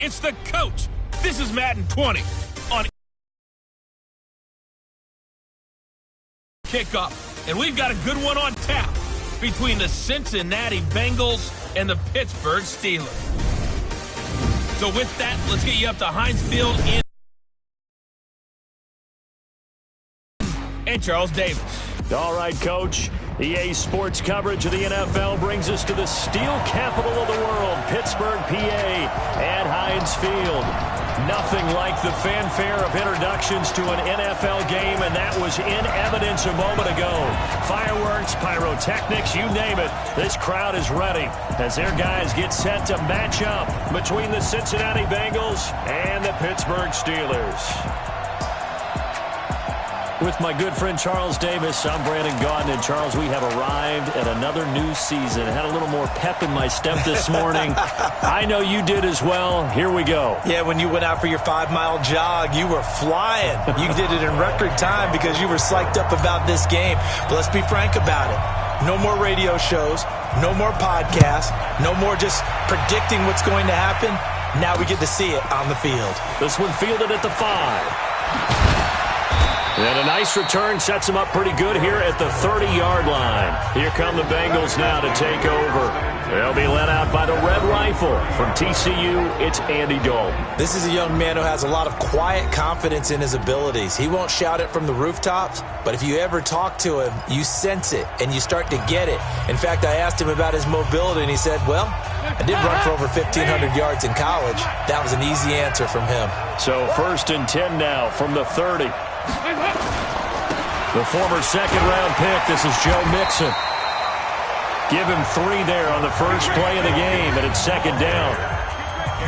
It's the coach. This is Madden 20 on kickoff. And we've got a good one on tap between the Cincinnati Bengals and the Pittsburgh Steelers. So with that, let's get you up to Heinz Field and Charles Davis. All right, Coach. EA Sports coverage of the NFL brings us to the steel capital of the world, Pittsburgh, PA, at Heinz Field. Nothing like the fanfare of introductions to an NFL game, and that was in evidence a moment ago. Fireworks, pyrotechnics, you name it. This crowd is ready as their guys get set to match up between the Cincinnati Bengals and the Pittsburgh Steelers. With my good friend Charles Davis, I'm Brandon Gaudin. And Charles, we have arrived at another new season. I had a little more pep in my step this morning. I know you did as well. Here we go. Yeah, when you went out for your 5-mile jog, you were flying. You did it in record time because you were psyched up about this game. But let's be frank about it. No more radio shows, no more podcasts, no more just predicting what's going to happen. Now we get to see it on the field. This one fielded at the 5. And a nice return sets them up pretty good here at the 30-yard line. Here come the Bengals now to take over. They'll be led out by the Red Rifle. From TCU, it's Andy Dalton. This is a young man who has a lot of quiet confidence in his abilities. He won't shout it from the rooftops, but if you ever talk to him, you sense it, and you start to get it. In fact, I asked him about his mobility, and he said, well, I did run for over 1,500 yards in college. That was an easy answer from him. So 1st and 10 now from the 30. The former second-round pick, this is Joe Mixon. Give him 3 there on the first play of the game, and it's 2nd down.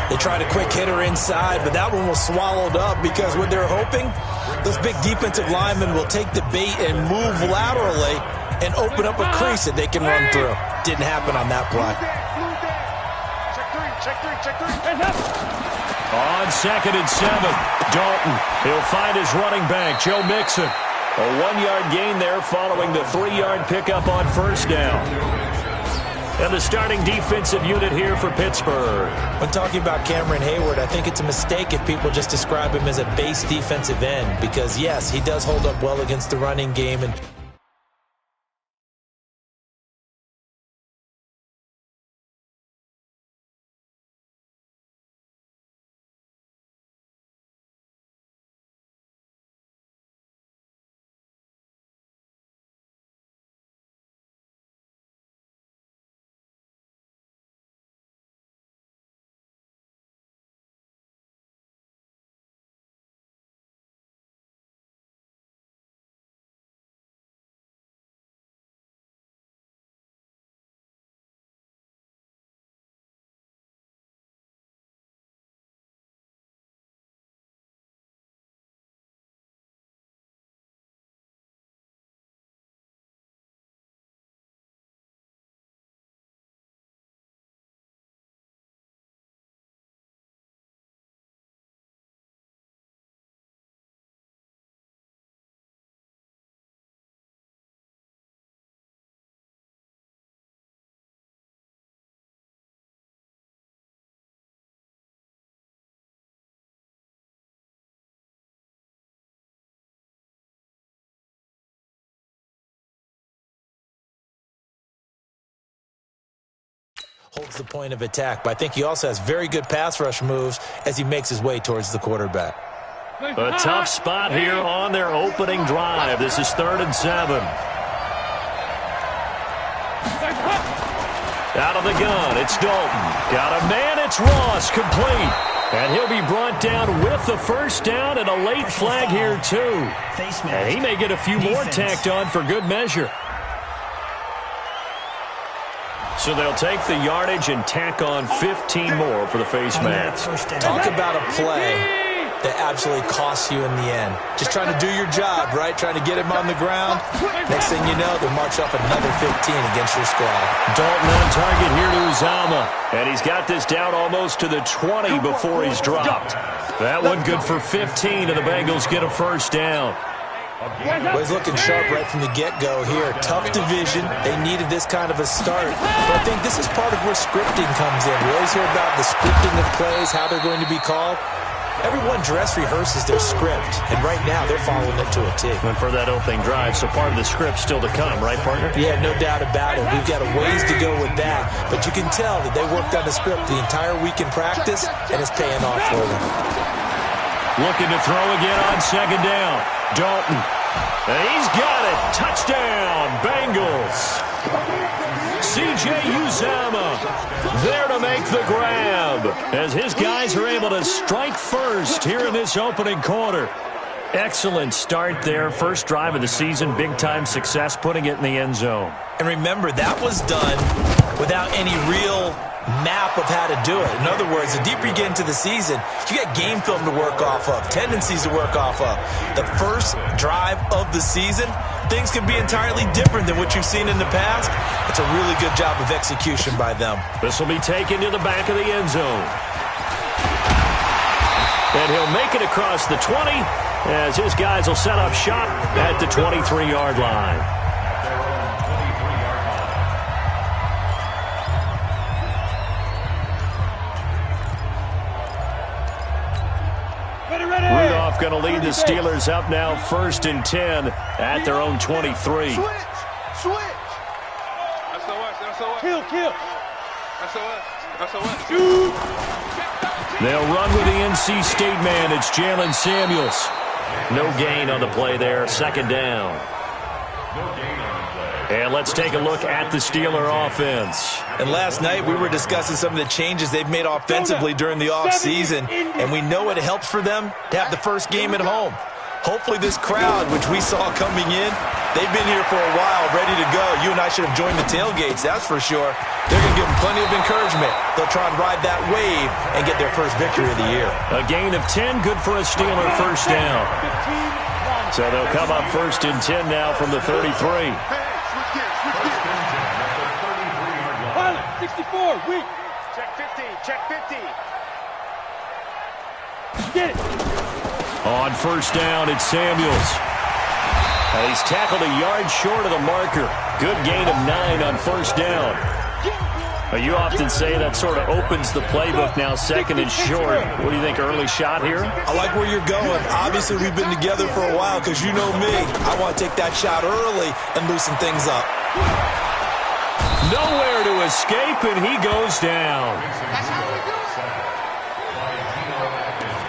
They tried a quick hitter inside, but that one was swallowed up because what they're hoping, those big defensive linemen will take the bait and move laterally and open up a crease that they can run through. Didn't happen on that play. Check three. On 2nd and 7, Dalton. He'll find his running back, Joe Mixon. A 1-yard gain there following the 3-yard pickup on 1st down. And the starting defensive unit here for Pittsburgh. When talking about Cameron Hayward, I think it's a mistake if people just describe him as a base defensive end because, yes, he does hold up well against the running game and holds the point of attack. But I think he also has very good pass rush moves as he makes his way towards the quarterback. A tough spot here on their opening drive. This is 3rd and 7. Out of the gun, it's Dalton. Got a man, it's Ross, complete. And he'll be brought down with the 1st down and a late flag here, too. And he may get a few more tacked on for good measure. So they'll take the yardage and tack on 15 more for the face mask. Talk about a play that absolutely costs you in the end. Just trying to do your job, right? Trying to get him on the ground. Next thing you know, they'll march off another 15 against your squad. Dalton on target here to Uzama. And he's got this down almost to the 20 before he's dropped. That one good for 15, and the Bengals get a 1st down. Well, he's looking sharp right from the get-go here. Tough division. They needed this kind of a start. But I think this is part of where scripting comes in. We always hear about the scripting of plays, how they're going to be called. Everyone dress rehearses their script, and right now they're following it to a T. Went for that opening drive, so part of the script still to come, right, partner? Yeah, no doubt about it. We've got a ways to go with that, but you can tell that they worked on the script the entire week in practice, and it's paying off for them. Looking to throw again on second down. Dalton. And he's got it. Touchdown, Bengals. C.J. Uzama there to make the grab as his guys are able to strike first here in this opening quarter. Excellent start there. First drive of the season. Big-time success putting it in the end zone. And remember, that was done without any real map of how to do it. In other words, the deeper you get into the season, you got game film to work off of, tendencies to work off of. The first drive of the season, things can be entirely different than what you've seen in the past. It's a really good job of execution by them. This will be taken to the back of the end zone. And he'll make it across the 20 as his guys will set up shop at the 23-yard line. Rudolph going to lead the Steelers up now 1st and 10 at their own 23. Switch. Kill. They'll run with the NC State man. It's Jalen Samuels. No gain on the play there. Second down. And let's take a look at the Steeler offense. And last night we were discussing some of the changes they've made offensively during the offseason, and we know it helps for them to have the first game at home. Hopefully this crowd, which we saw coming in, they've been here for a while, ready to go. You and I should have joined the tailgates, that's for sure. They're going to give them plenty of encouragement. They'll try and ride that wave and get their first victory of the year. A gain of 10, good for a Steeler first down. So they'll come up 1st and 10 now from the 33. 64, weak. Check 50. Get it. On first down, it's Samuels. And he's tackled a yard short of the marker. Good gain of 9 on first down. You often say that sort of opens the playbook now, 2nd and short. What do you think, early shot here? I like where you're going. Obviously, we've been together for a while because you know me. I want to take that shot early and loosen things up. Nowhere to escape, and he goes down.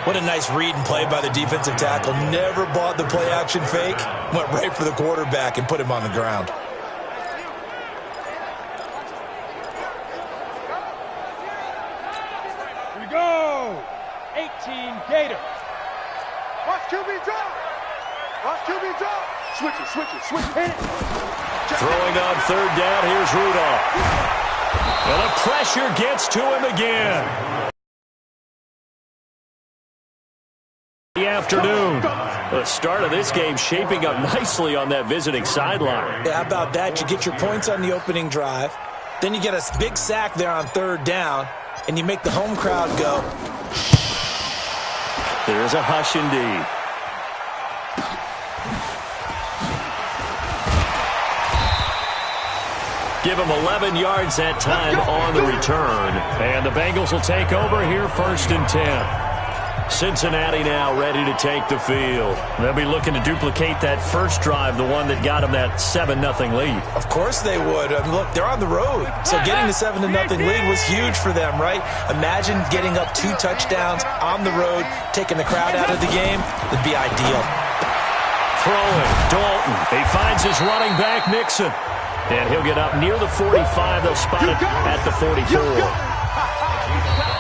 What a nice read and play by the defensive tackle. Never bought the play-action fake. Went right for the quarterback and put him on the ground. Here we go. 18 Gator. Watch QB drop. Switch it. Hit it. Throwing on third down, here's Rudolph. And the pressure gets to him again. The afternoon. The start of this game shaping up nicely on that visiting sideline. Yeah, how about that? You get your points on the opening drive. Then you get a big sack there on third down, and you make the home crowd go. There's a hush indeed. Give him 11 yards that time on the return. And the Bengals will take over here 1st and 10. Cincinnati now ready to take the field. They'll be looking to duplicate that first drive, the one that got them that 7-0 lead. Of course they would. I mean, look, they're on the road. So getting the 7-0 lead was huge for them, right? Imagine getting up 2 touchdowns on the road, taking the crowd out of the game. It'd be ideal. Throwing, Dalton. He finds his running back, Nixon. And he'll get up near the 45. They'll spot it at the 44.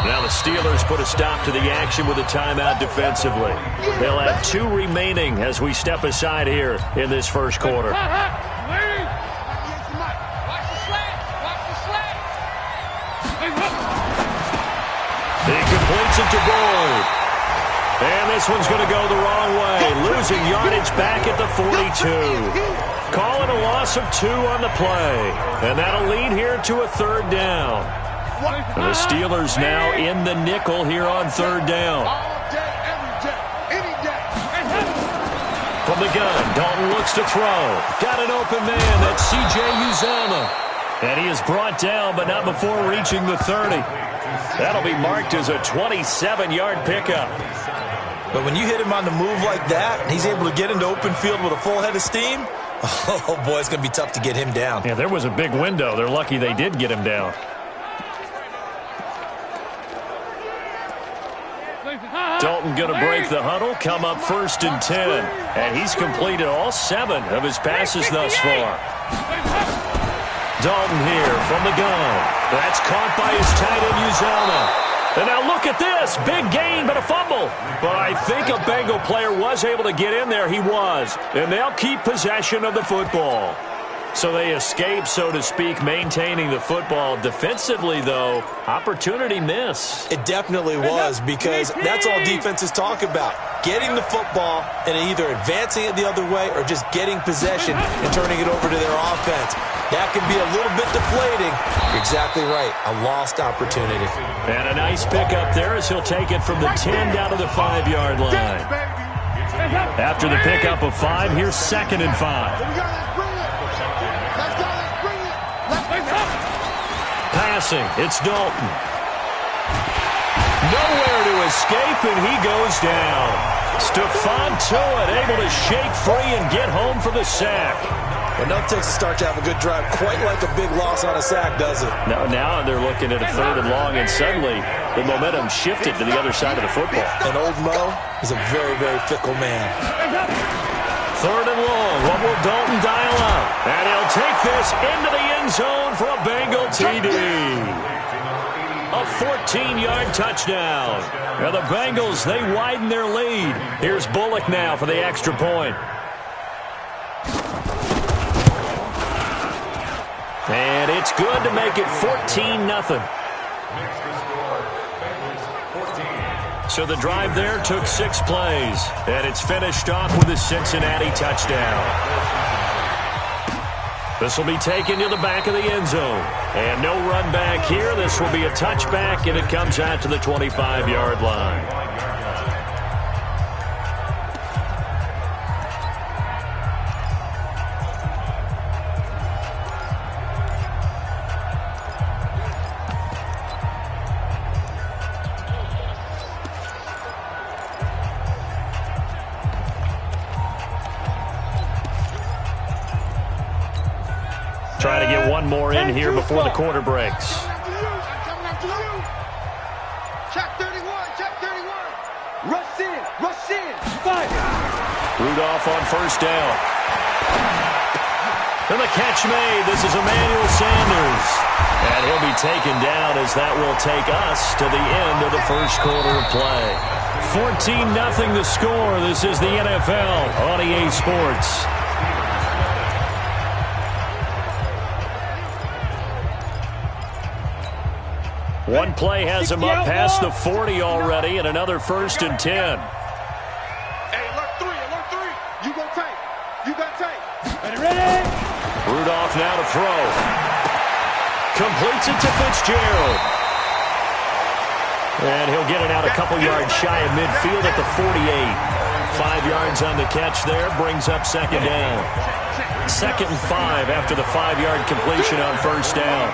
Now the Steelers put a stop to the action with a timeout defensively. They'll have 2 remaining as we step aside here in this first quarter. He completes it to Boyd. And this one's going to go the wrong way. Losing yardage back at the 42. Calling a loss of 2 on the play. And that'll lead here to a third down. And the Steelers now in the nickel here on third down. From the the gun. Dalton looks to throw. Got an open man. That's C.J. Uzomah. And he is brought down, but not before reaching the 30. That'll be marked as a 27-yard pickup. But when you hit him on the move like that, and he's able to get into open field with a full head of steam, oh, boy, it's going to be tough to get him down. Yeah, there was a big window. They're lucky they did get him down. Dalton going to break the huddle, come up 1st and 10. And he's completed all 7 of his passes thus far. Dalton here from the gun. That's caught by his tight end, Uzomah. And now look at this. Big gain, but a fumble. But I think a Bengal player was able to get in there. He was. And they'll keep possession of the football. So they escape, so to speak, maintaining the football. Defensively, though, opportunity miss. It definitely was, because that's all defenses talk about. Getting the football and either advancing it the other way or just getting possession and turning it over to their offense. That can be a little bit deflating. You're exactly right. A lost opportunity. And a nice pickup there as he'll take it from the 10 down to the 5-yard line. After the pickup of 5, here's 2nd and 5. Passing, it's Dalton. Nowhere to escape, and he goes down. Stephon Tuitt able to shake free and get home for the sack. Well, no takes a start to have a good drive, quite like a big loss on a sack, does it? No, now they're looking at a 3rd and long, and suddenly the momentum shifted to the other side of the football. And old Mo is a very, very fickle man. 3rd and long. What will Dalton dial up? And he'll take this into the end zone for a Bengal TD. A 14-yard touchdown. Now the Bengals, they widen their lead. Here's Bullock now for the extra point. And it's good to make it 14-0. So the drive there took 6 plays, and it's finished off with a Cincinnati touchdown. This will be taken to the back of the end zone. And no run back here. This will be a touchback, and it comes out to the 25-yard line. Trying to get one more in here before the quarter breaks. Check 31, check 31. Rush in. 5. Rudolph on 1st down. And the catch made. This is Emmanuel Sanders. And he'll be taken down as that will take us to the end of the 1st quarter of play. 14-0 the score. This is the NFL on EA Sports. One play has him up past the 40 already, and another 1st and 10. Hey, alert 3. You got tape. Ready? Rudolph now to throw. Completes it to Fitzgerald. And he'll get it out a couple yards shy of midfield at the 48. 5 yards on the catch there, brings up 2nd down. 2nd and 5 after the 5-yard completion on 1st down.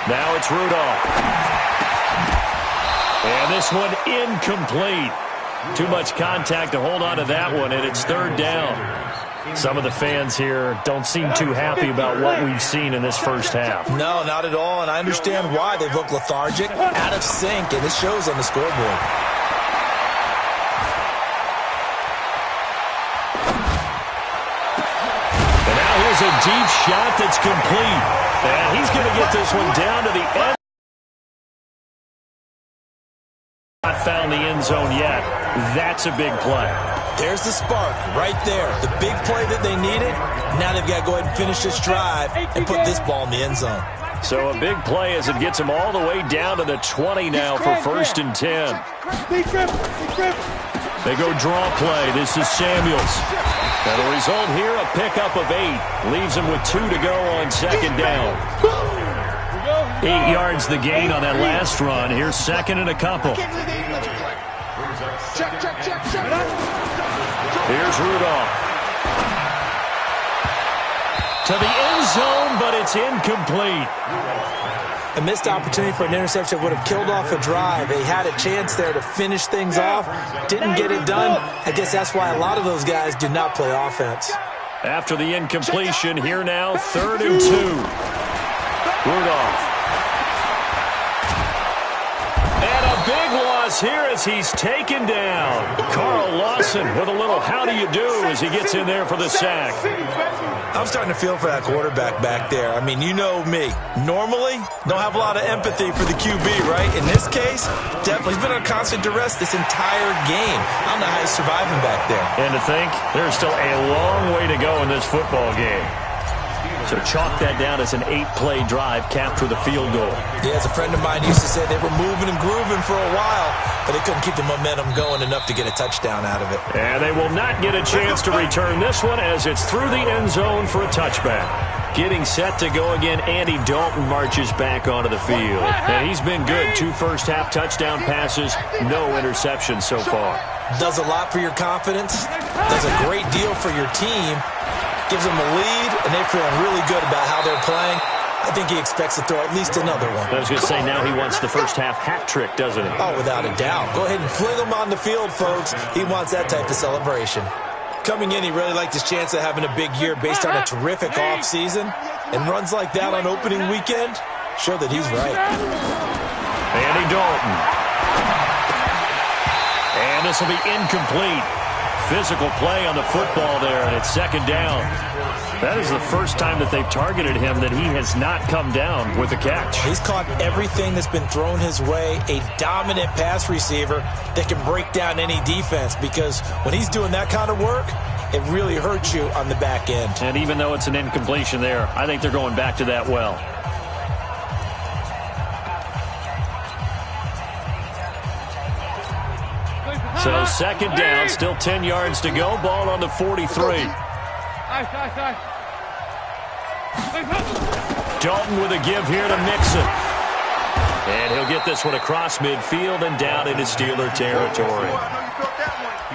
Now it's Rudolph. And this one incomplete. Too much contact to hold on to that one, and it's 3rd down. Some of the fans here don't seem too happy about what we've seen in this first half. No, not at all, and I understand why. They look lethargic, out of sync, and it shows on the scoreboard. And now here's a deep shot that's complete. And he's going to get this one down to the end. Not found the end zone yet. That's a big play. There's the spark right there. The big play that they needed. Now they've got to go ahead and finish this drive and put this ball in the end zone. So a big play as it gets them all the way down to the 20 now for 1st and 10. They go draw play. This is Samuels. And the result here, a pickup of 8. Leaves them with 2 to go on 2nd down. 8 yards the gain on that last run. Here's second and a couple. Check. Here's Rudolph. To the end zone, but it's incomplete. A missed opportunity for an interception would have killed off a drive. They had a chance there to finish things off. Didn't get it done. I guess that's why a lot of those guys do not play offense. After the incompletion, here now, 3rd and 2. Rudolph. And a big loss here as he's taken down. Carl Lawson with a little how do you do as he gets in there for the sack. I'm starting to feel for that quarterback back there. I mean, you know me. Normally, don't have a lot of empathy for the QB, right? In this case, definitely. He's been on constant duress this entire game. I don't know how he's surviving back there. And to think, there's still a long way to go in this football game. So chalk that down as an 8-play drive capped with a field goal. Yeah, as a friend of mine used to say, they were moving and grooving for a while, but they couldn't keep the momentum going enough to get a touchdown out of it. And they will not get a chance to return this one as it's through the end zone for a touchback. Getting set to go again, Andy Dalton marches back onto the field. And he's been good. 2 first-half touchdown passes, no interceptions so far. Does a lot for your confidence, does a great deal for your team, gives them a lead, and they're feeling really good about how they're playing. I think he expects to throw at least another one. I was going to say, now he wants the first-half hat trick, doesn't he? Oh, without a doubt. Go ahead and fling him on the field, folks. He wants that type of celebration. Coming in, he really liked his chance of having a big year based on a terrific offseason. And runs like that on opening weekend show that he's right. Andy Dalton. And this will be incomplete. Physical play on the football there, and it's 2nd down. That is the first time that they've targeted him that he has not come down with a catch. He's caught everything that's been thrown his way, a dominant pass receiver that can break down any defense, because when he's doing that kind of work, it really hurts you on the back end. And even though it's an incompletion there, I think they're going back to that well. So 2nd down, still 10 yards to go. Ball on the 43. Dalton with a give here to Mixon. And he'll get this one across midfield and down into Steeler territory.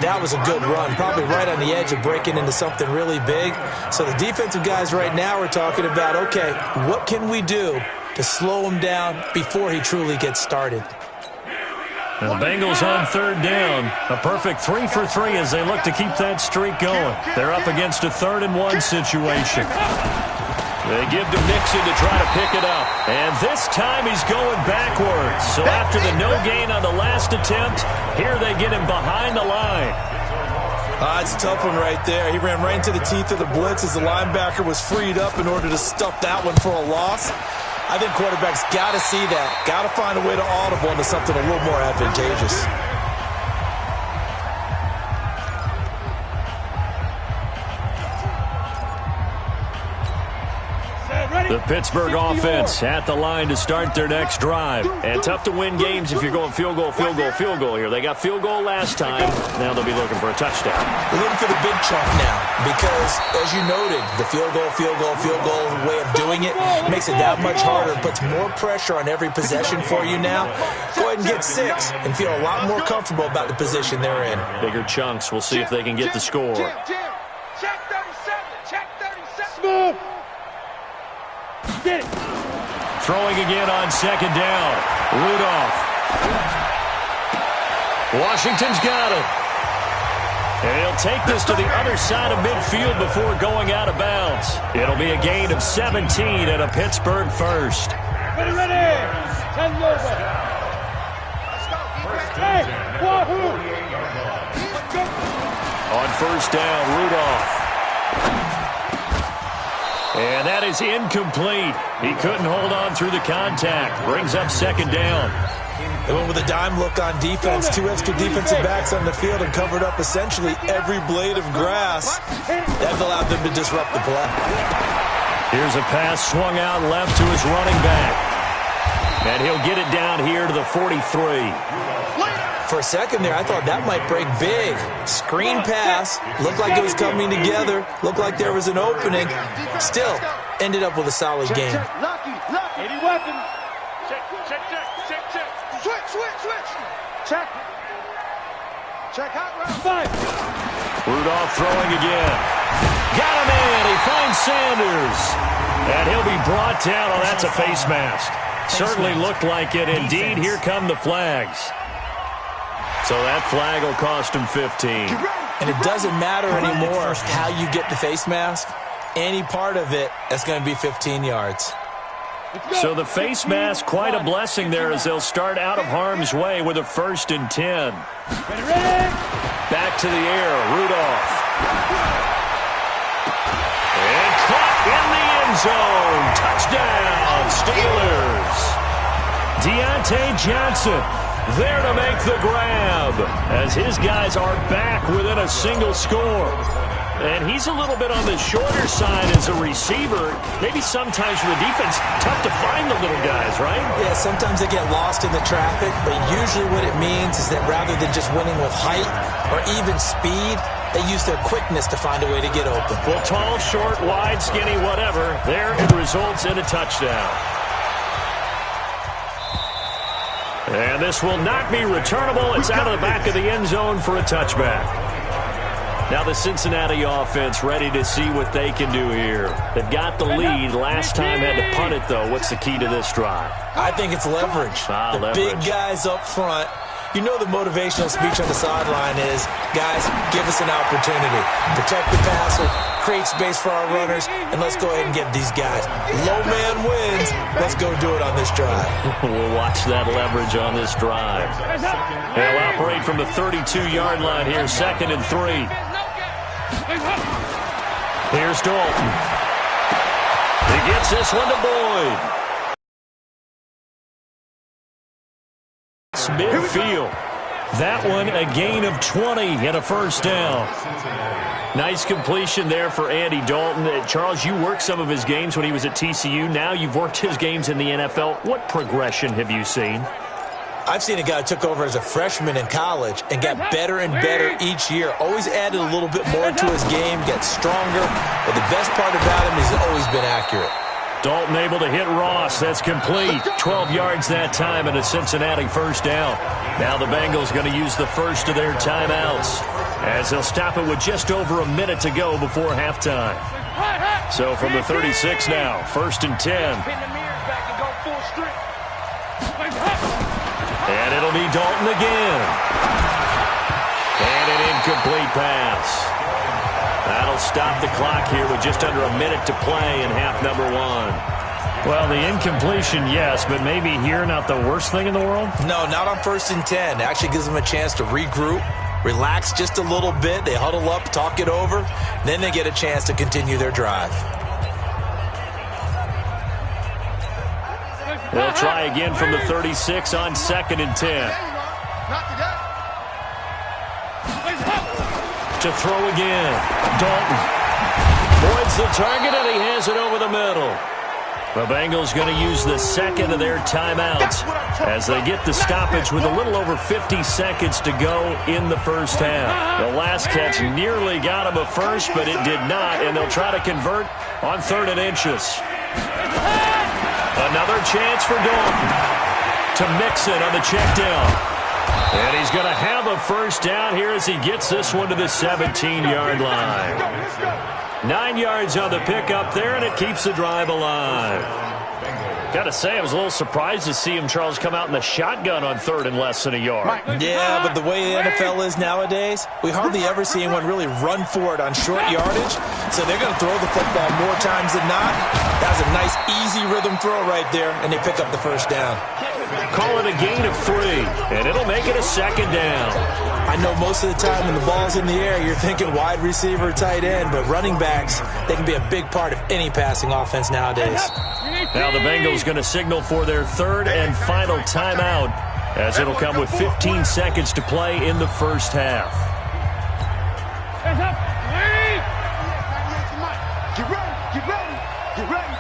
That was a good run, probably right on the edge of breaking into something really big. So the defensive guys right now are talking about, okay, what can we do to slow him down before he truly gets started? And the Bengals on 3rd down. A perfect 3 for 3 as they look to keep that streak going. They're up against a 3rd and 1 situation. They give to Mixon to try to pick it up. And this time he's going backwards. So after the no gain on the last attempt, here they get him behind the line. It's a tough one right there. He ran right into the teeth of the blitz as the linebacker was freed up in order to stuff that one for a loss. I think quarterbacks got to see that. Got to find a way to audible into something a little more advantageous. The Pittsburgh offense at the line to start their next drive. And tough to win games if you're going field goal here. They got field goal last time. Now they'll be looking for a touchdown. We're looking for the big chunk now because, as you noted, the field goal way of doing it makes it that much harder. It puts more pressure on every possession for you now. Go ahead and get 6 and feel a lot more comfortable about the position they're in. Bigger chunks. We'll see if they can get the score. Check 37. Move. Get it. Throwing again on 2nd down. Rudolph. Washington's got him. And he'll take this to the other side of midfield before going out of bounds. It'll be a gain of 17 and a Pittsburgh first. Ready. 10 over. Hey, wahoo. On 1st down, Rudolph. And that is incomplete. He couldn't hold on through the contact. Brings up 2nd down. They went with a dime look on defense. 2 extra defensive backs on the field and covered up essentially every blade of grass. That allowed them to disrupt the play. Here's a pass swung out left to his running back. And he'll get it down here to the 43. For a second there, I thought that might break big. Screen pass. Looked like it was coming together. Looked like there was an opening. Still, ended up with a solid game. Check. Lucky. Any weapon. Check. Switch. Check. Check out round 5. Rudolph throwing again. Got him in. He finds Sanders. And he'll be brought down. Oh, that's a face mask. Certainly looked like it. Indeed, here come the flags. So that flag will cost him 15. And it doesn't matter anymore how you get the face mask. Any part of it, that's going to be 15 yards. So the face mask, quite a blessing there as they'll start out of harm's way with a 1st and 10. Back to the air, Rudolph. And caught in the end zone. Touchdown, Steelers. Deontay Johnson there to make the grab as his guys are back within a single score. And he's a little bit on the shorter side as a receiver. Maybe sometimes for the defense, tough to find the little guys, right? Yeah, sometimes they get lost in the traffic, but usually what it means is that rather than just winning with height or even speed, they use their quickness to find a way to get open. Well, tall, short, wide, skinny, whatever, there it results in a touchdown. And this will not be returnable. It's out of the back of the end zone for a touchback. Now the Cincinnati offense ready to see what they can do here. They've got the lead. Last time had to punt it, though. What's the key to this drive? I think it's leverage. The big guys up front. You know the motivational speech on the sideline is, guys, give us an opportunity. Protect the passer, create space for our runners, and let's go ahead and get these guys. Low man wins. Let's go do it on this drive. We'll watch that leverage on this drive. They'll operate from the 32-yard line here, 2nd and 3. Here's Dalton. He gets this one to Boyd. It's midfield. That one a gain of 20 and a 1st down. Nice completion there for Andy Dalton. Charles, you worked some of his games when he was at TCU. Now you've worked his games in the NFL. What progression have you seen? I've seen a guy who took over as a freshman in college and got better and better each year. Always added a little bit more to his game, gets stronger. But the best part about him is he's always been accurate. Dalton able to hit Ross. That's complete. 12 yards that time and a Cincinnati 1st down. Now the Bengals going to use the first of their timeouts as they'll stop it with just over a minute to go before halftime. So from the 36 now, 1st and 10. And it'll be Dalton again. And an incomplete pass. That'll stop the clock here with just under a minute to play in half number 1. Well, the incompletion, yes, but maybe here not the worst thing in the world? No, not on 1st and 10. It actually gives them a chance to regroup, relax just a little bit. They huddle up, talk it over. Then they get a chance to continue their drive. They'll try again from the 36 on 2nd and 10. To throw again. Dalton. Boyd's the target, and he has it over the middle. The Bengals going to use the 2nd of their timeouts as they get the stoppage with a little over 50 seconds to go in the 1st half. The last catch nearly got him a first, but it did not, and they'll try to convert on 3rd and inches. Another chance for Dalton to mix it on the check down. And he's going to have a 1st down here as he gets this one to the 17-yard line. 9 yards on the pickup there, and it keeps the drive alive. Got to say, I was a little surprised to see him, Charles, come out in the shotgun on 3rd and less than a yard. Yeah, but the way the NFL is nowadays, we hardly ever see anyone really run for it on short yardage. So they're going to throw the football more times than not. That was a nice, easy rhythm throw right there, and they pick up the 1st down. Call it a gain of 3, and it'll make it a 2nd down. I know most of the time when the ball's in the air, you're thinking wide receiver, tight end, but running backs, they can be a big part of any passing offense nowadays. Now the Bengals going to signal for their 3rd and final timeout as it'll come with 15 seconds to play in the 1st half. Get ready.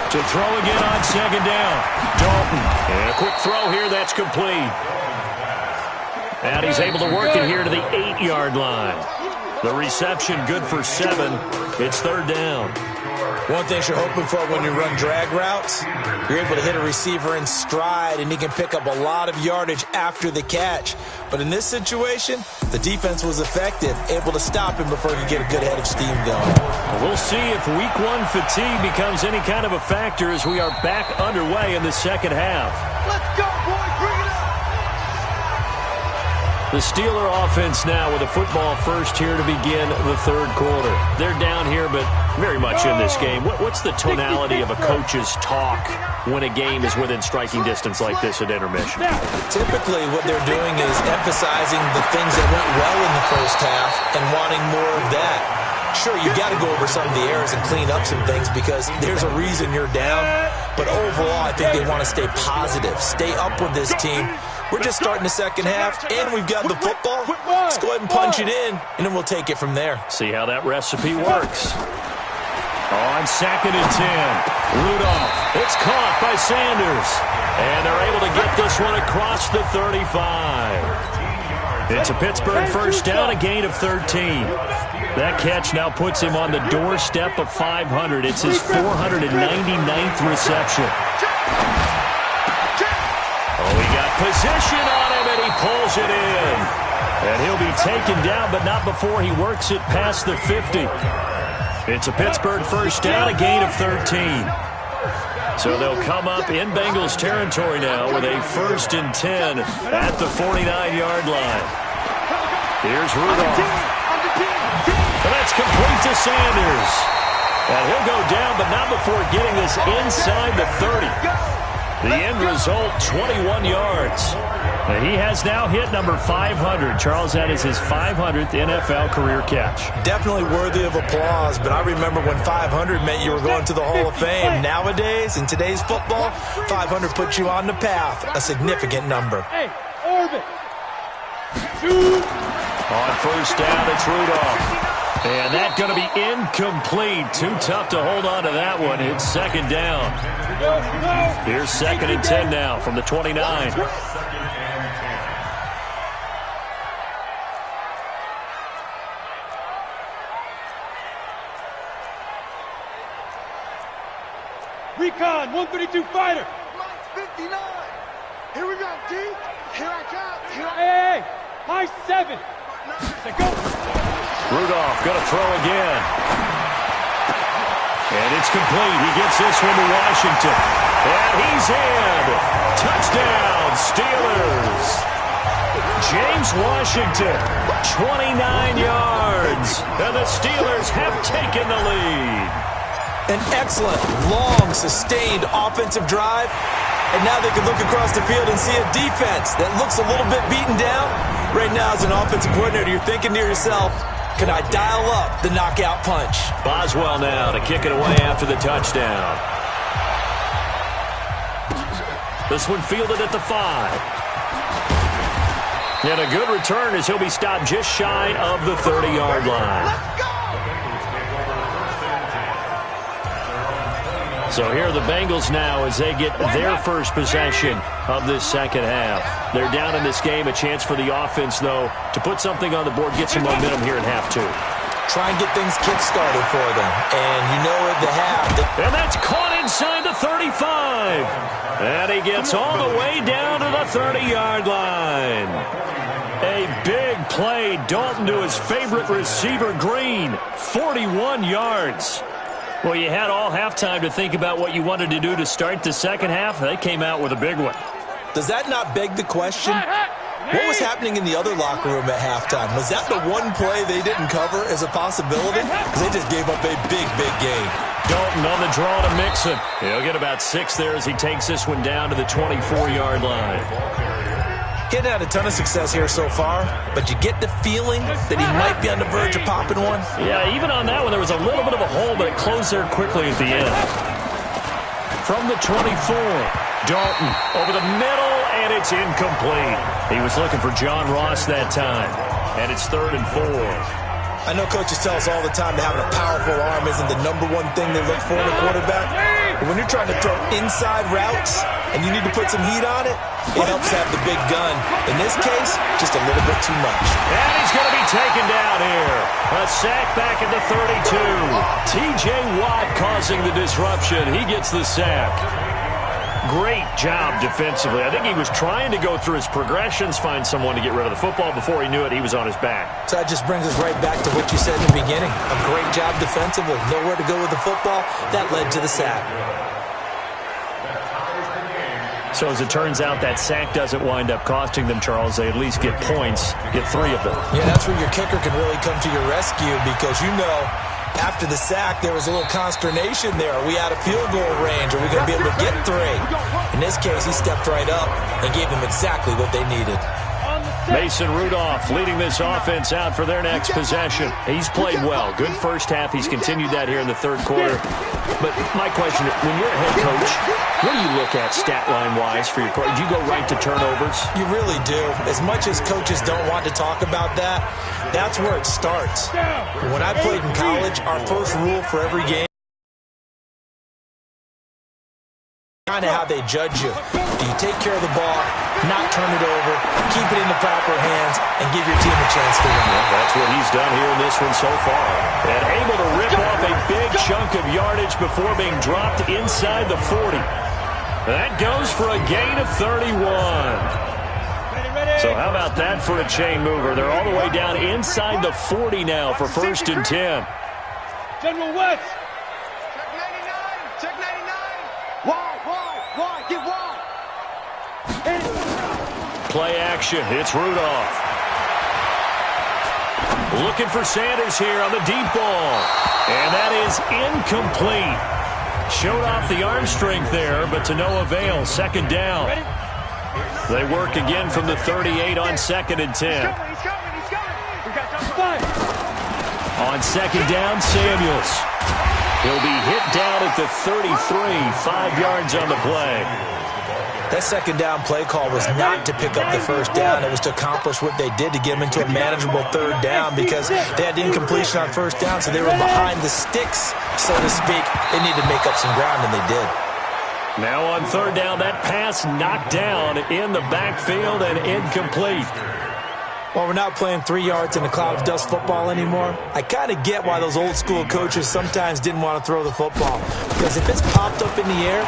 To throw again on 2nd down. Dalton. And a quick throw here. That's complete. And he's able to work it here to the 8-yard line. The reception good for 7. It's 3rd down. One thing you're hoping for when you run drag routes, you're able to hit a receiver in stride, and he can pick up a lot of yardage after the catch. But in this situation, the defense was effective, able to stop him before he could get a good head of steam going. We'll see if Week 1 fatigue becomes any kind of a factor as we are back underway in the second half. Let's go, boys. Bring it up. The Steeler offense now with a football first here to begin the 3rd quarter. They're down here, but very much in this game. What's the tonality of a coach's talk when a game is within striking distance like this at intermission? Typically, what they're doing is emphasizing the things that went well in the first half and wanting more of that. Sure, you got to go over some of the errors and clean up some things because there's a reason you're down. But overall, I think they want to stay positive, stay up with this team. We're just starting the second half, and we've got the football. Let's go ahead and punch it in, and then we'll take it from there. See how that recipe works. On 2nd and 10, Rudolph. It's caught by Sanders. And they're able to get this one across the 35. It's a Pittsburgh first down, a gain of 13. That catch now puts him on the doorstep of 500. It's his 499th reception. Oh, he got position on him, and he pulls it in. And he'll be taken down, but not before he works it past the 50. It's a Pittsburgh first down, a gain of 13. So they'll come up in Bengals territory now with a 1st and 10 at the 49-yard line. Here's Rudolph. And that's complete to Sanders. And he'll go down, but not before getting this inside the 30. The end result, 21 yards. And he has now hit number 500. Charles, that is his 500th NFL career catch. Definitely worthy of applause, but I remember when 500 meant you were going to the Hall of Fame. Nowadays, in today's football, 500 puts you on the path, a significant number. Hey, orbit. 2. On first down, it's Rudolph. And that's going to be incomplete. Too tough to hold on to that one. It's 2nd down. Here's 2nd and 10 now from the 29. Recon, 132 fighter. Mike 59. Here we go, D. Here I come. Hey, high 7. Go. Rudolph going to throw again. And it's complete. He gets this one to Washington. And he's in. Touchdown, Steelers. James Washington, 29 yards. And the Steelers have taken the lead. An excellent, long, sustained offensive drive. And now they can look across the field and see a defense that looks a little bit beaten down. Right now, as an offensive coordinator, you're thinking to yourself, can I dial up the knockout punch? Boswell now to kick it away after the touchdown. This one fielded at the 5. And a good return as he'll be stopped just shy of the 30-yard line. So here are the Bengals now as they get their first possession of this second half. They're down in this game. A chance for the offense, though, to put something on the board, get some momentum here in half 2. Try and get things kick-started for them. And you know at the half. And that's caught inside the 35. And he gets all the way down to the 30-yard line. A big play. Dalton to his favorite receiver, Green. 41 yards. Well, you had all halftime to think about what you wanted to do to start the second half. They came out with a big one. Does that not beg the question? What was happening in the other locker room at halftime? Was that the one play they didn't cover as a possibility? Because they just gave up a big, big game. Dalton on the draw to Mixon. He'll get about 6 there as he takes this one down to the 24-yard line. Getting had a ton of success here so far, but you get the feeling that he might be on the verge of popping one. Yeah, even on that one, there was a little bit of a hole, but it closed there quickly at the end. From the 24, Dalton over the middle, and it's incomplete. He was looking for John Ross that time, and it's 3rd and 4. I know coaches tell us all the time that having a powerful arm isn't the #1 thing they look for in a quarterback, But when you're trying to throw inside routes and you need to put some heat on it, it helps have the big gun. In this case, just a little bit too much. And he's going to be taken down here. A sack back at the 32. T.J. Watt causing the disruption. He gets the sack. Great job defensively. I think he was trying to go through his progressions, find someone to get rid of the football. Before he knew it, he was on his back. So that just brings us right back to what you said in the beginning. A great job defensively. Nowhere to go with the football. That led to the sack. So as it turns out, that sack doesn't wind up costing them, Charles. They at least get points, get 3 of them. Yeah, that's where your kicker can really come to your rescue because you know after the sack there was a little consternation there. Are we out of field goal range? Are we going to be able to get 3? In this case, he stepped right up and gave them exactly what they needed. Mason Rudolph leading this offense out for their next possession. He's played well. Good first half. He's continued that here in the third quarter. But my question, when you're a head coach, what do you look at stat line-wise for your coach? Do you go right to turnovers? You really do. As much as coaches don't want to talk about that, that's where it starts. When I played in college, our first rule for every game, kind of how they judge you. Do you take care of the ball, not turn it over, keep it in the proper hands, and give your team a chance to win? Well, that's what he's done here in this one so far. And able to rip off a big chunk of yardage before being dropped inside the 40. That goes for a gain of 31. So how about that for a chain mover? They're all the way down inside the 40 now for 1st and 10. General West. Check 99. Wide. Get wide. Play action. It's Rudolph. Looking for Sanders here on the deep ball. And that is incomplete. Showed off the arm strength there, but to no avail. 2nd down. They work again from the 38 on 2nd and 10. He's coming. We got time. On 2nd down, Samuels. He'll be hit down at the 33, 5 yards on the play. That 2nd down play call was not to pick up the 1st down. It was to accomplish what they did to get them into a manageable 3rd down because they had incompletion on 1st down, so they were behind the sticks, so to speak. They needed to make up some ground, and they did. Now on 3rd down, that pass knocked down in the backfield and incomplete. Well, we're not playing 3 yards in a cloud of dust football anymore. I kind of get why those old school coaches sometimes didn't want to throw the football. Because if it's popped up in the air,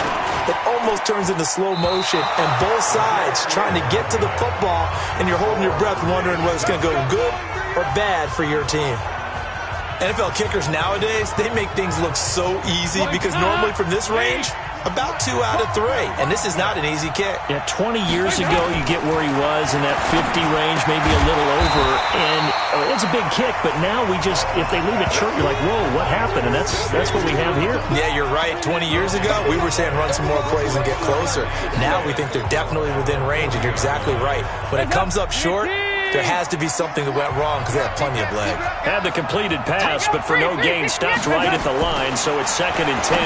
it almost turns into slow motion. And both sides trying to get to the football, and you're holding your breath wondering whether it's going to go good or bad for your team. NFL kickers nowadays, they make things look so easy because normally from this range, about 2 out of 3. And this is not an easy kick. Yeah, 20 years ago, you get where he was in that 50 range, maybe a little over. And it's a big kick, but now we just, if they leave it short, you're like, whoa, what happened? And that's what we have here. Yeah, you're right. 20 years ago, we were saying run some more plays and get closer. Now we think they're definitely within range, and you're exactly right. When it comes up short, there has to be something that went wrong because they have plenty of leg. Had the completed pass, but for no gain, stopped right at the line, so it's 2nd and 10.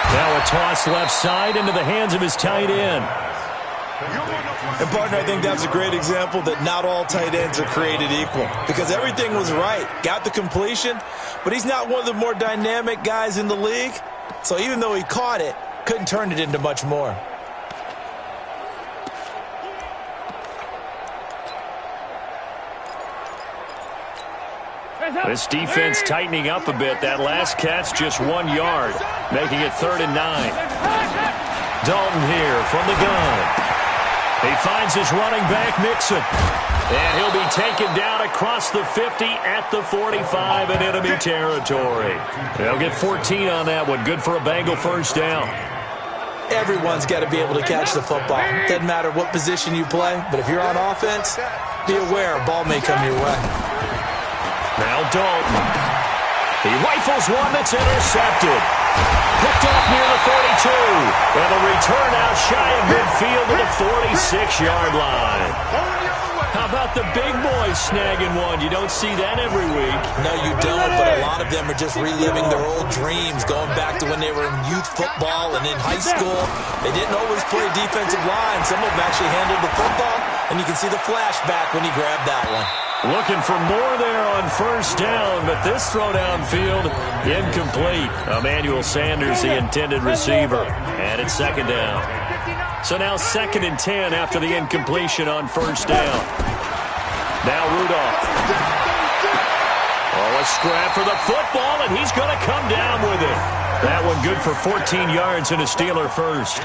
Now a toss left side into the hands of his tight end. And, partner, I think that's a great example that not all tight ends are created equal because everything was right. Got the completion, but he's not one of the more dynamic guys in the league. So even though he caught it, couldn't turn it into much more. This defense tightening up a bit. That last catch just 1 yard, making it 3rd and 9. Dalton here from the gun. He finds his running back, Mixon. And he'll be taken down across the 50 at the 45 in enemy territory. They'll get 14 on that one. Good for a Bengal 1st down. Everyone's got to be able to catch the football. Doesn't matter what position you play, but if you're on offense, be aware a ball may come your way. Now Dalton. He rifles one that's intercepted. Picked off near the 42. And the return out shy of midfield to the 46-yard line. How about the big boys snagging one? You don't see that every week. No, you don't, but a lot of them are just reliving their old dreams, going back to when they were in youth football and in high school. They didn't always play defensive line. Some of them actually handled the football, and you can see the flashback when he grabbed that one. Looking for more there on first down, but this throw downfield incomplete. Emmanuel Sanders, the intended receiver, and it's second down. So now 2nd and 10 after the incompletion on first down. Now Rudolph. Oh, a scrap for the football, and he's going to come down with it. That one good for 14 yards and a Steeler first.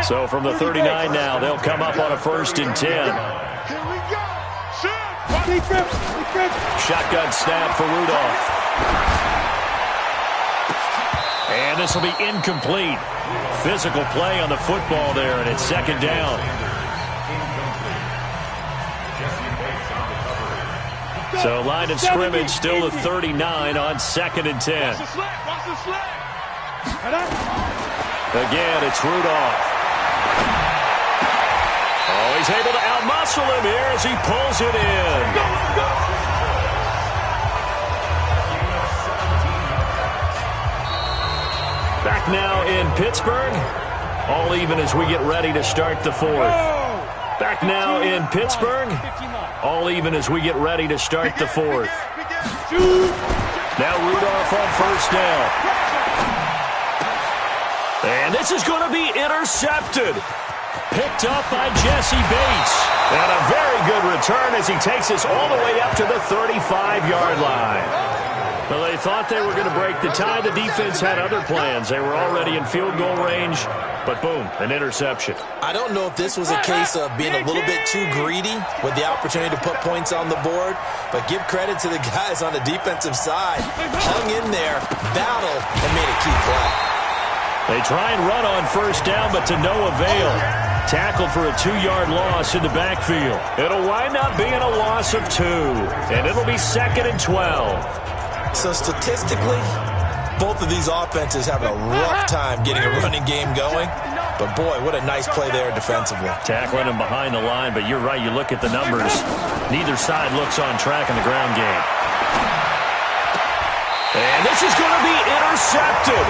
So from the 39 now, they'll come up on a 1st and 10. Here we go. Shotgun snap for Rudolph. And this will be incomplete. Physical play on the football there, and it's 2nd down. So line of scrimmage still at 39 on 2nd and 10. Again, it's Rudolph. Oh, he's able to outmuscle him here as he pulls it in. Back now in Pittsburgh. All even as we get ready to start the 4th. Back now in Pittsburgh. All even as we get ready to start the 4th. Now Rudolph on first down. And this is going to be intercepted. Picked up by Jesse Bates. And a very good return as he takes us all the way up to the 35-yard line. Well, they thought they were going to break the tie. The defense had other plans. They were already in field goal range. But boom, an interception. I don't know if this was a case of being a little bit too greedy with the opportunity to put points on the board, but give credit to the guys on the defensive side. Hung in there, battled, and made a key play. They try and run on first down, but to no avail. Tackled for a 2-yard loss in the backfield. It'll wind up being a loss of 2, and it'll be 2nd and 12. So statistically, both of these offenses have a rough time getting a running game going. But, boy, what a nice play there defensively. Tackling him behind the line, but you're right. You look at the numbers. Neither side looks on track in the ground game. And this is going to be intercepted.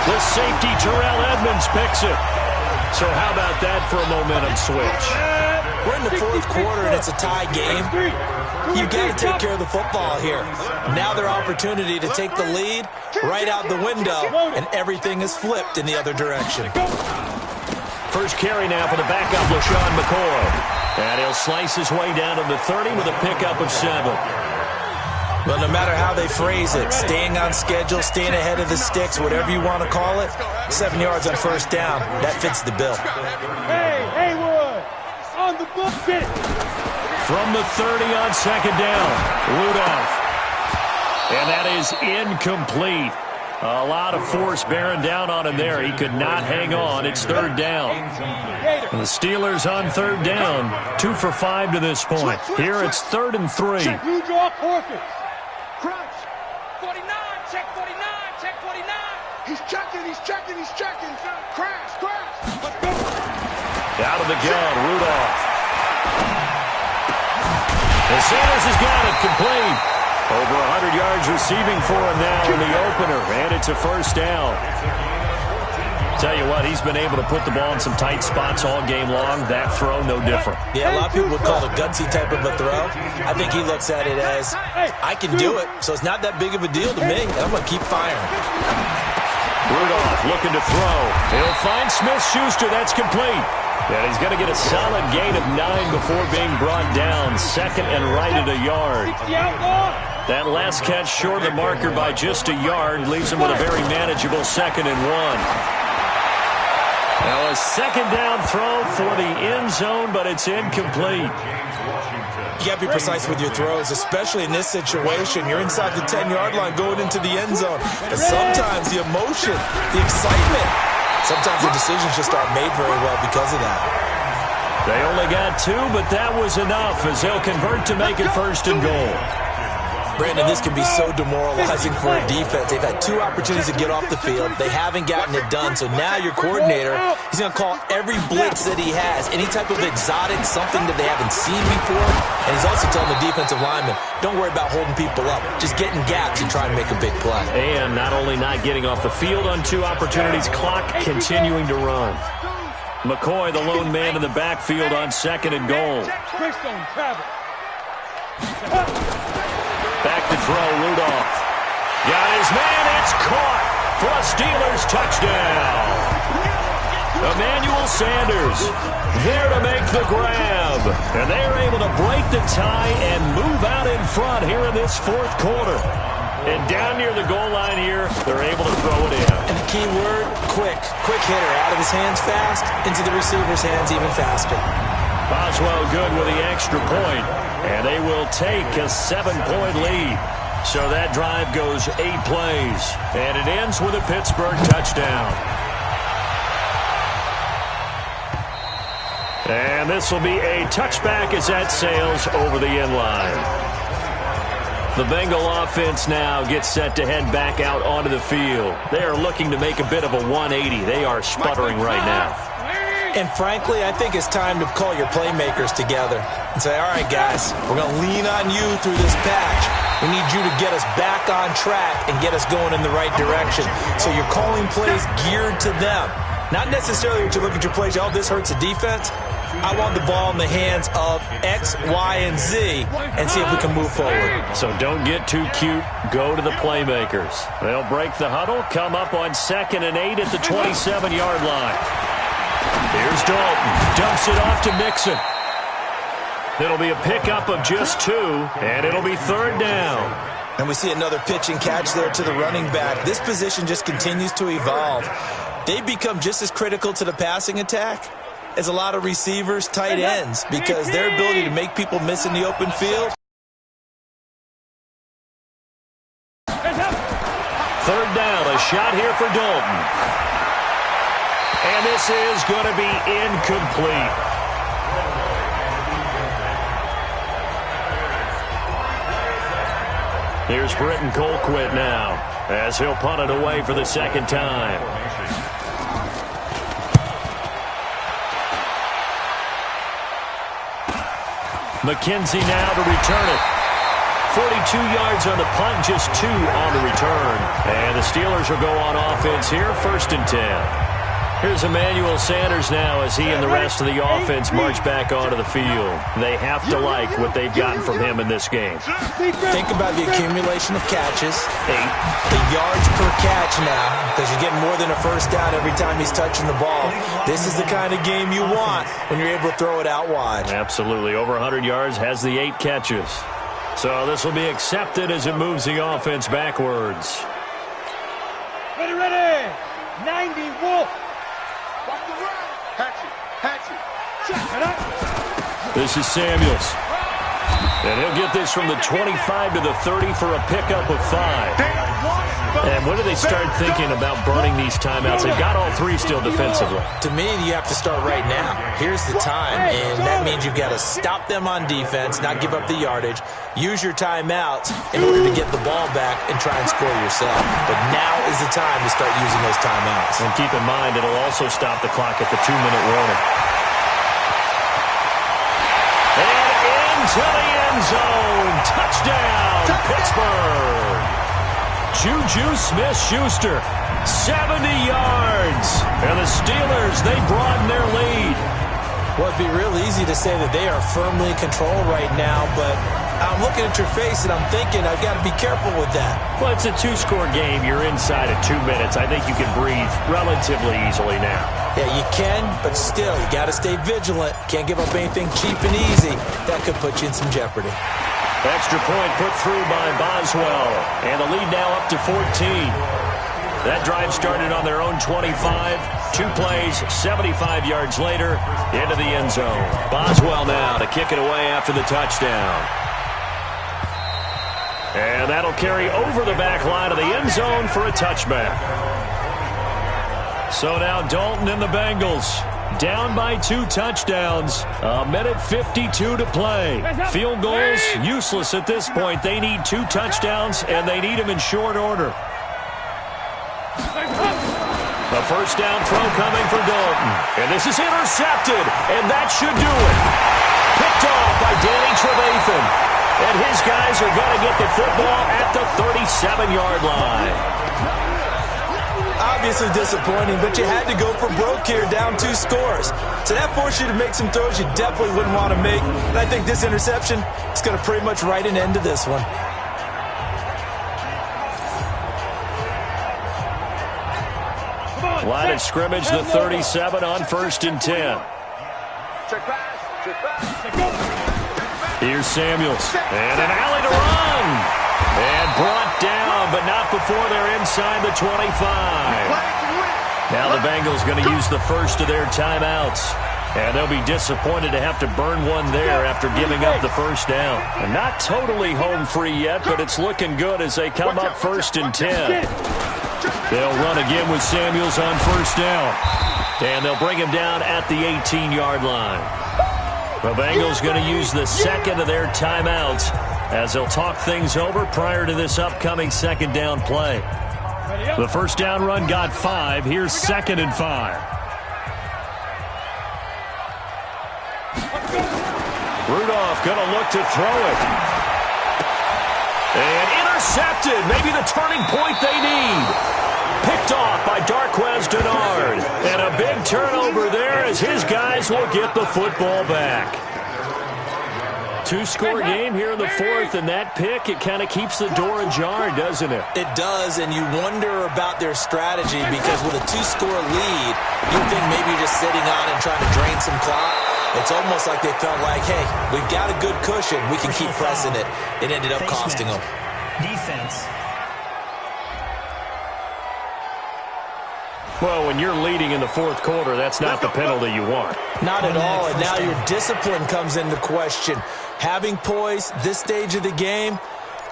The safety, Terrell Edmonds, picks it. So how about that for a momentum switch? We're in the 4th quarter, and it's a tie game. You've got to take care of the football here. Now their opportunity to take the lead right out the window, and everything is flipped in the other direction. First carry now for the backup, LaShawn McCoy. And he'll slice his way down to the 30 with a pickup of 7. Well, no matter how they phrase it, staying on schedule, staying ahead of the sticks, whatever you want to call it, 7 yards on first down, that fits the bill. Hey, Haywood, on the book. From the 30 on 2nd down, Rudolph. And that is incomplete. A lot of force bearing down on him there. He could not hang on. It's 3rd down. And the Steelers on 3rd down, 2 for 5 to this point. Here it's 3rd and 3. You draw forfeit. Crunch. 49, check 49, check 49. He's checking. Crash. Let's go. Out of the gun, Rudolph. And Sanders has got it complete. Over 100 yards receiving for him now in the opener, and it's a first down. Tell you what, he's been able to put the ball in some tight spots all game long. That throw, no different. Yeah, a lot of people would call it a gutsy type of a throw. I think he looks at it as, I can do it, so it's not that big of a deal to me, and I'm going to keep firing. Rudolph looking to throw. He'll find Smith-Schuster. That's complete. And he's going to get a solid gain of 9 before being brought down. 2nd and right at a yard. That last catch short of the marker by just a yard leaves him with a very manageable 2nd and 1. Now a 2nd down throw for the end zone, but it's incomplete. You got to be precise with your throws, especially in this situation. You're inside the 10-yard line going into the end zone. But sometimes the emotion, the excitement, sometimes the decisions just aren't made very well because of that. They only got 2, but that was enough as they'll convert to make it 1st and goal. Brandon, this can be so demoralizing for a defense. They've had 2 opportunities to get off the field. They haven't gotten it done. So now your coordinator, he's going to call every blitz that he has, any type of exotic, something that they haven't seen before. And he's also telling the defensive lineman, don't worry about holding people up. Just get in gaps and try and make a big play. And not only not getting off the field on 2 opportunities, clock continuing to run. McCoy, the lone man in the backfield on 2nd and goal. Back to throw, Rudolph. Got his man, it's caught for a Steelers touchdown. Emmanuel Sanders there to make the grab. And they are able to break the tie and move out in front here in this 4th quarter. And down near the goal line here, they're able to throw it in. And the key word, quick. Quick hitter. Out of his hands fast, into the receiver's hands even faster. Boswell good with the extra point. And they will take a 7-point lead. So that drive goes 8 plays. And it ends with a Pittsburgh touchdown. And this will be a touchback as that sails over the end line. The Bengal offense now gets set to head back out onto the field. They are looking to make a bit of a 180. They are sputtering right now. And frankly, I think it's time to call your playmakers together and say, all right, guys, we're going to lean on you through this patch. We need you to get us back on track and get us going in the right direction. So you're calling plays geared to them. Not necessarily when you look at your plays, oh, this hurts the defense. I want the ball in the hands of X, Y, and Z and see if we can move forward. So don't get too cute. Go to the playmakers. They'll break the huddle, come up on 2nd and 8 at the 27-yard line. Here's Dalton. Dumps it off to Mixon. It'll be a pickup of just 2, and it'll be 3rd down. And we see another pitch and catch there to the running back. This position just continues to evolve. They become just as critical to the passing attack as a lot of receivers, tight ends, because their ability to make people miss in the open field. 3rd down, a shot here for Dalton. And this is going to be incomplete. Here's Britton Colquitt now as he'll punt it away for the 2nd time. McKenzie now to return it. 42 yards on the punt, just 2 on the return. And the Steelers will go on offense here, 1st and 10. Here's Emmanuel Sanders now as he and the rest of the offense march back onto the field. They have to like what they've gotten from him in this game. Think about the accumulation of catches. 8. The yards per catch now, because you're getting more than a 1st down every time he's touching the ball. This is the kind of game you want when you're able to throw it out wide. Absolutely. Over 100 yards, has the 8 catches. So this will be accepted as it moves the offense backwards. Ready. 90 Wolf. This is Samuels. And he'll get this from the 25 to the 30 for a pickup of 5. And when do they start thinking about burning these timeouts? They've got all 3 still defensively. To me, you have to start right now. Here's the time, and that means you've got to stop them on defense, not give up the yardage, use your timeouts in order to get the ball back and try and score yourself. But now is the time to start using those timeouts. And keep in mind, it'll also stop the clock at the 2-minute warning. To the end zone. Touchdown, Pittsburgh. Juju Smith-Schuster, 70 yards. And the Steelers, they broaden their lead. Well, it'd be real easy to say that they are firmly in control right now, but I'm looking at your face and I'm thinking I've got to be careful with that. Well, it's a 2-score game. You're inside of 2 minutes. I think you can breathe relatively easily now. Yeah, you can, but still, you got to stay vigilant. Can't give up anything cheap and easy. That could put you in some jeopardy. Extra point put through by Boswell. And the lead now up to 14. That drive started on their own 25. 2 plays, 75 yards later, into the end zone. Boswell now to kick it away after the touchdown. And that'll carry over the back line of the end zone for a touchback. So now Dalton and the Bengals down by 2 touchdowns. 1:52 to play. Field goals useless at this point. They need 2 touchdowns, and they need them in short order. A 1st down throw coming for Dalton. And this is intercepted, and that should do it. Picked off by Danny Trevathan. And his guys are going to get the football at the 37-yard line. Obviously disappointing, but you had to go for broke here, down 2 scores. So that forced you to make some throws you definitely wouldn't want to make. And I think this interception is going to pretty much write an end to this one. Line of scrimmage, the 37 on 1st and 10. Here's Samuels. And an alley to run. And brought down, but not before they're inside the 25. Now the Bengals going to use the first of their timeouts. And they'll be disappointed to have to burn one there after giving up the first down. And not totally home free yet, but it's looking good as they come up 1st and 10. They'll run again with Samuels on 1st down. And they'll bring him down at the 18-yard line. The Bengals going to use the second of their timeouts as they'll talk things over prior to this upcoming 2nd down play. The 1st down run got 5. Here's 2nd and 5. Rudolph going to look to throw it. And intercepted. Maybe the turning point they need. Picked off by Darquez Denard. And a big turnover there as his guys will get the football back. 2-score game here in the 4th, and that pick, it kind of keeps the door ajar, doesn't it? It does, and you wonder about their strategy because with a 2-score lead, you'd think maybe you're just sitting on and trying to drain some clock. It's almost like they felt like, hey, we've got a good cushion. We can keep pressing it. It ended up costing them. Defense. Well, when you're leading in the 4th quarter, that's not the penalty you want. Not at all, and now your discipline comes into question. Having poise, this stage of the game,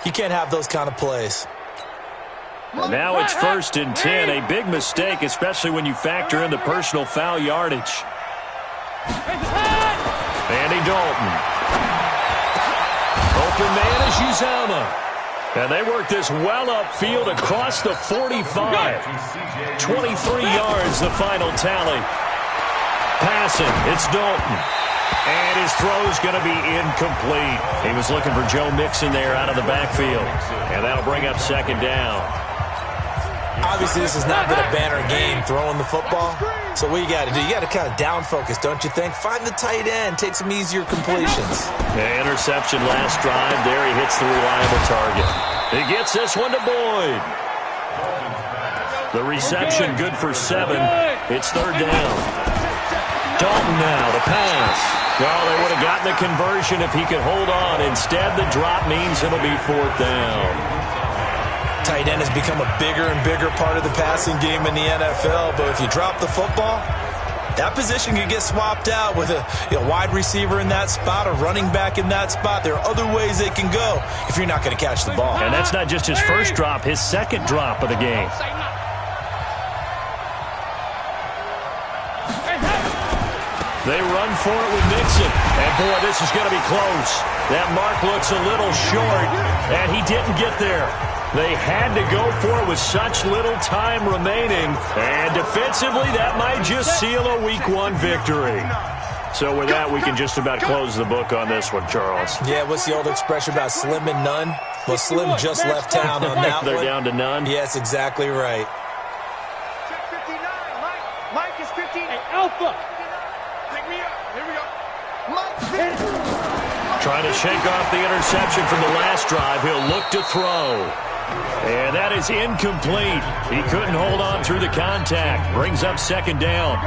you can't have those kind of plays. And now it's 1st and 10, a big mistake, especially when you factor in the personal foul yardage. Andy Dalton. Open man is Uzama. And they work this well upfield across the 45. 23 yards, the final tally. Passing, it's Dalton. And his throw's going to be incomplete. He was looking for Joe Mixon there out of the backfield. And that'll bring up 2nd down. Obviously, this has not been a banner game throwing the football. So what you got to do, you got to kind of down focus, don't you think? Find the tight end, take some easier completions. The interception last drive. There he hits the reliable target. He gets this one to Boyd. The reception good for 7. It's 3rd down. Dalton now, the pass. Well, they would have gotten the conversion if he could hold on. Instead, the drop means it'll be 4th down. Tight end has become a bigger and bigger part of the passing game in the NFL, but if you drop the football, that position can get swapped out with a wide receiver in that spot, a running back in that spot. There are other ways they can go if you're not going to catch the ball. And that's not just his first drop, his 2nd drop of the game. They run for it with Mixon. And, boy, this is going to be close. That mark looks a little short, and he didn't get there. They had to go for it with such little time remaining. And defensively, that might just seal a Week 1 victory. So with that, we can just about close the book on this one, Charles. Yeah, what's the old expression about slim and none? Well, Slim just left town on that They're one. down to none? Yes, exactly right. Check 59, Mike. Mike is 15. Hey, Alpha. Pick me up. Here we go. Mike, Trying to shake off the interception from the last drive. He'll look to throw. And that is incomplete. He couldn't hold on through the contact. Brings up 2nd down.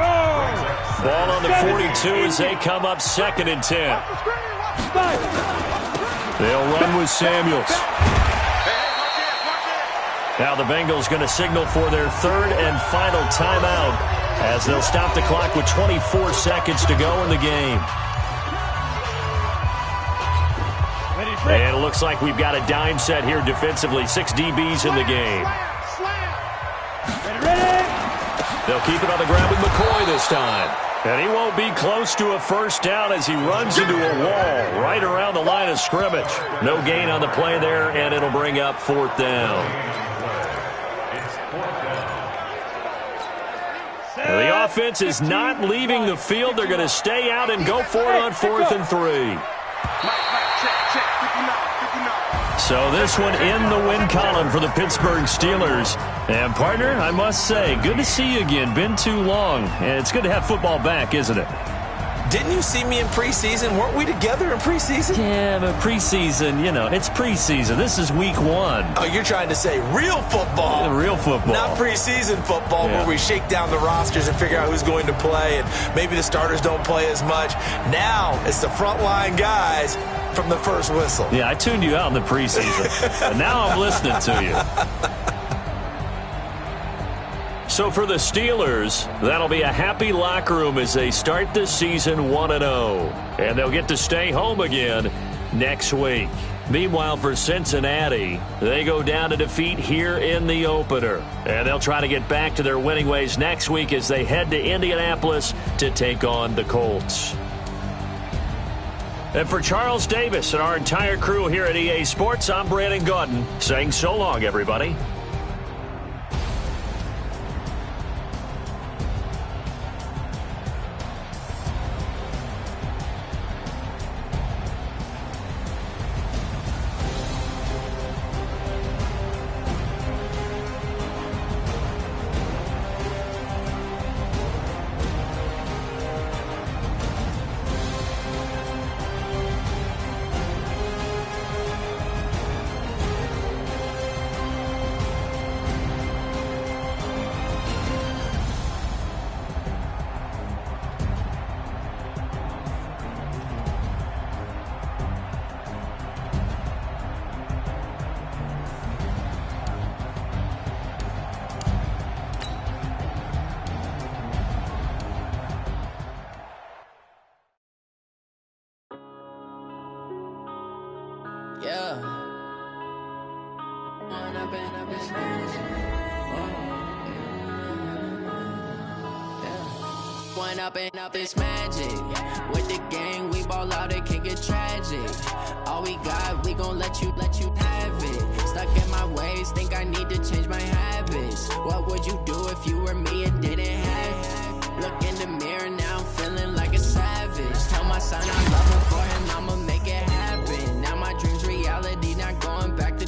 Ball on the 42 as they come up 2nd and 10. They'll run with Samuels. Now the Bengals going to signal for their 3rd and final timeout as they'll stop the clock with 24 seconds to go in the game. And it looks like we've got a dime set here defensively. 6 DBs in the game. They'll keep it on the ground with McCoy this time. And he won't be close to a 1st down as he runs into a wall right around the line of scrimmage. No gain on the play there, and it'll bring up 4th down. The offense is not leaving the field. They're going to stay out and go for it on 4th and 3. So this one in the win column for the Pittsburgh Steelers. And, partner, I must say, good to see you again. Been too long. And it's good to have football back, isn't it? Didn't you see me in preseason? Weren't we together in preseason? Yeah, but preseason, it's preseason. This is week 1. Oh, you're trying to say real football. Real football. Not preseason football where we shake down the rosters and figure out who's going to play, and maybe the starters don't play as much. Now it's the frontline guys from the first whistle. Yeah, I tuned you out in the preseason. But now I'm listening to you. So for the Steelers, that'll be a happy locker room as they start the season 1-0. And they'll get to stay home again next week. Meanwhile, for Cincinnati, they go down to defeat here in the opener. And they'll try to get back to their winning ways next week as they head to Indianapolis to take on the Colts. And for Charles Davis and our entire crew here at EA Sports, I'm Brandon Gaudin saying so long, everybody. Up this magic with the gang, we ball out, it can get tragic. All we got, we gon' let you have it. Stuck in my ways, think I need to change my habits. What would you do if you were me and didn't have it? Look in the mirror now, I'm feeling like a savage. Tell my son I love him, for him I'ma make it happen. Now my dreams reality, not going back to.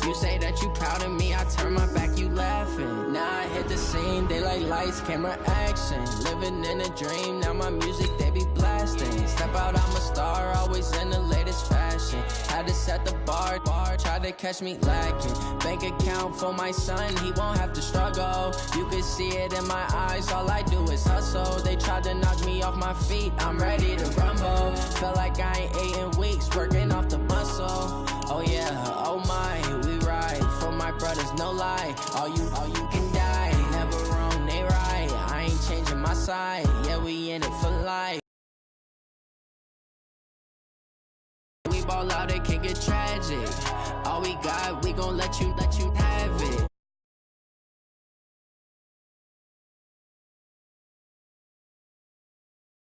You say that you proud of me, I turn my back, you laughing. Now I hit the scene, they like lights, camera, action. Living in a dream, now my music, they be blasting. Step out, I'm a star, always in the latest fashion. Had to set the bar, try to catch me lacking. Bank account for my son, he won't have to struggle. You can see it in my eyes, all I do is hustle. They tried to knock me off my feet, I'm ready to rumble. Felt like I ain't ate in weeks, working off the muscle. Oh yeah, oh my, we ride for my brothers, no lie. All you can die, never wrong, they right. I ain't changing my side, yeah, we in it for life.